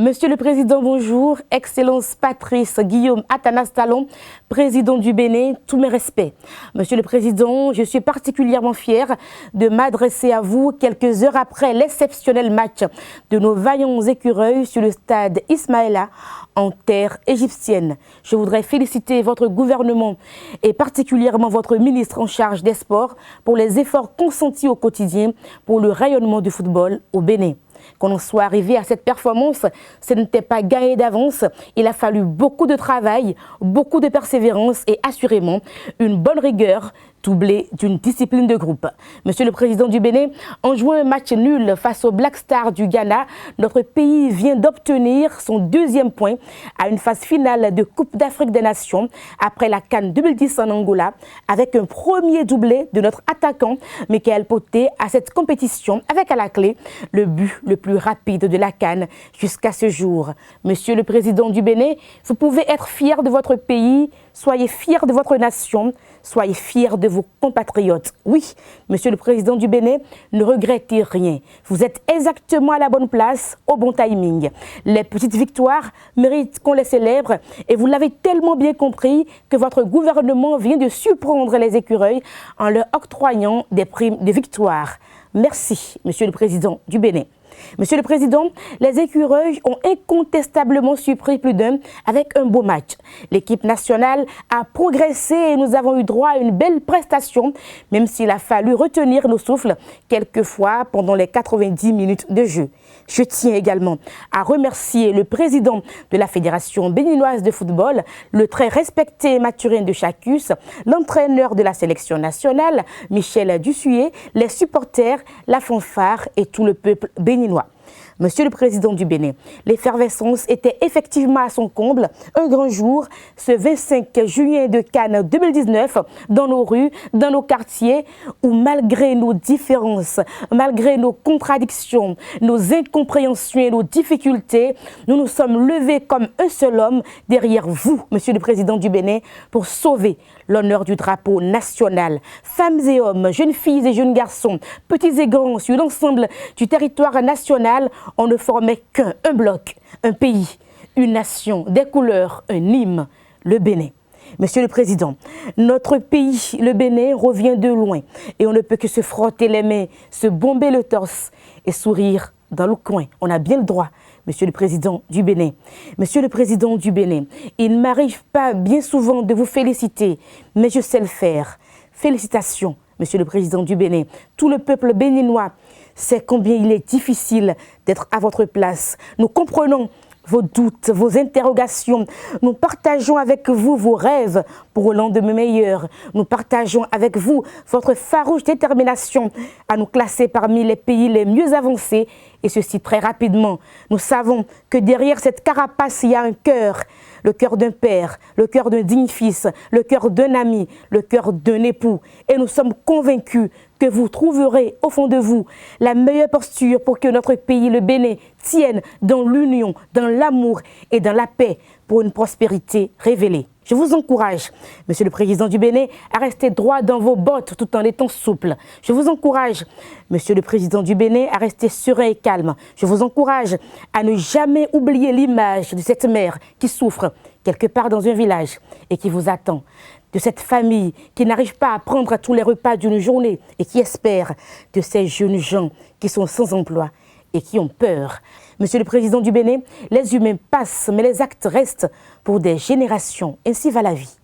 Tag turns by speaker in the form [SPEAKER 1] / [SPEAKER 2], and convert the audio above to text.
[SPEAKER 1] Monsieur le Président, bonjour. Excellence Patrice Guillaume Athanas Talon, Président du Bénin, tous mes respects. Monsieur le Président, je suis particulièrement fier de m'adresser à vous quelques heures après l'exceptionnel match de nos vaillants écureuils sur le stade Ismaïla en terre égyptienne. Je voudrais féliciter votre gouvernement et particulièrement votre ministre en charge des sports pour les efforts consentis au quotidien pour le rayonnement du football au Bénin. Qu'on en soit arrivé à cette performance, ce n'était pas gagné d'avance. Il a fallu beaucoup de travail, beaucoup de persévérance et assurément une bonne rigueur doublée d'une discipline de groupe. Monsieur le Président du Bénin, en jouant un match nul face au Black Stars du Ghana, notre pays vient d'obtenir son deuxième point à une phase finale de Coupe d'Afrique des Nations après la CAN 2010 en Angola, avec un premier doublé de notre attaquant Michael Poté à cette compétition, avec à la clé le but le plus rapide de la CAN jusqu'à ce jour. Monsieur le Président du Bénin, vous pouvez être fier de votre pays, soyez fier de votre nation, soyez fiers de vos compatriotes. Oui, Monsieur le Président du Bénin, ne regrettez rien. Vous êtes exactement à la bonne place, au bon timing. Les petites victoires méritent qu'on les célèbre et vous l'avez tellement bien compris que votre gouvernement vient de surprendre les écureuils en leur octroyant des primes de victoire. Merci, Monsieur le Président du Bénin. Monsieur le Président, les écureuils ont incontestablement surpris plus d'un avec un beau match. L'équipe nationale a progressé et nous avons eu droit à une belle prestation, même s'il a fallu retenir nos souffles quelquefois pendant les 90 minutes de jeu. Je tiens également à remercier le président de la Fédération béninoise de football, le très respecté Mathurin de Chacus, l'entraîneur de la sélection nationale, Michel Dussuyer, les supporters, la fanfare et tout le peuple béninois. Monsieur le Président du Bénin, l'effervescence était effectivement à son comble. Un grand jour, ce 25 juillet de Cannes 2019, dans nos rues, dans nos quartiers, où malgré nos différences, malgré nos contradictions, nos incompréhensions et nos difficultés, nous nous sommes levés comme un seul homme derrière vous, Monsieur le Président du Bénin, pour sauver l'honneur du drapeau national. Femmes et hommes, jeunes filles et jeunes garçons, petits et grands, sur l'ensemble du territoire national, on ne formait qu'un bloc, un pays, une nation, des couleurs, un hymne, le Bénin. Monsieur le Président, notre pays, le Bénin, revient de loin et on ne peut que se frotter les mains, se bomber le torse et sourire dans le coin. On a bien le droit, Monsieur le Président du Bénin. Monsieur le Président du Bénin, il ne m'arrive pas bien souvent de vous féliciter, mais je sais le faire. Félicitations, Monsieur le Président du Bénin. Tout le peuple béninois sait combien il est difficile d'être à votre place. Nous comprenons vos doutes, vos interrogations. Nous partageons avec vous vos rêves pour un lendemain meilleur. Nous partageons avec vous votre farouche détermination à nous classer parmi les pays les mieux avancés, et ceci très rapidement. Nous savons que derrière cette carapace, il y a un cœur, le cœur d'un père, le cœur d'un digne fils, le cœur d'un ami, le cœur d'un époux. Et nous sommes convaincus que vous trouverez au fond de vous la meilleure posture pour que notre pays, le Bénin, tienne dans l'union, dans l'amour et dans la paix pour une prospérité révélée. Je vous encourage, Monsieur le Président du Bénin, à rester droit dans vos bottes tout en étant souple. Je vous encourage, Monsieur le Président du Bénin, à rester serein et calme. Je vous encourage à ne jamais oublier l'image de cette mère qui souffre quelque part dans un village et qui vous attend. De cette famille qui n'arrive pas à prendre tous les repas d'une journée et qui espère, de ces jeunes gens qui sont sans emploi et qui ont peur. Monsieur le Président du Bénin, les humains passent, mais les actes restent pour des générations. Ainsi va la vie.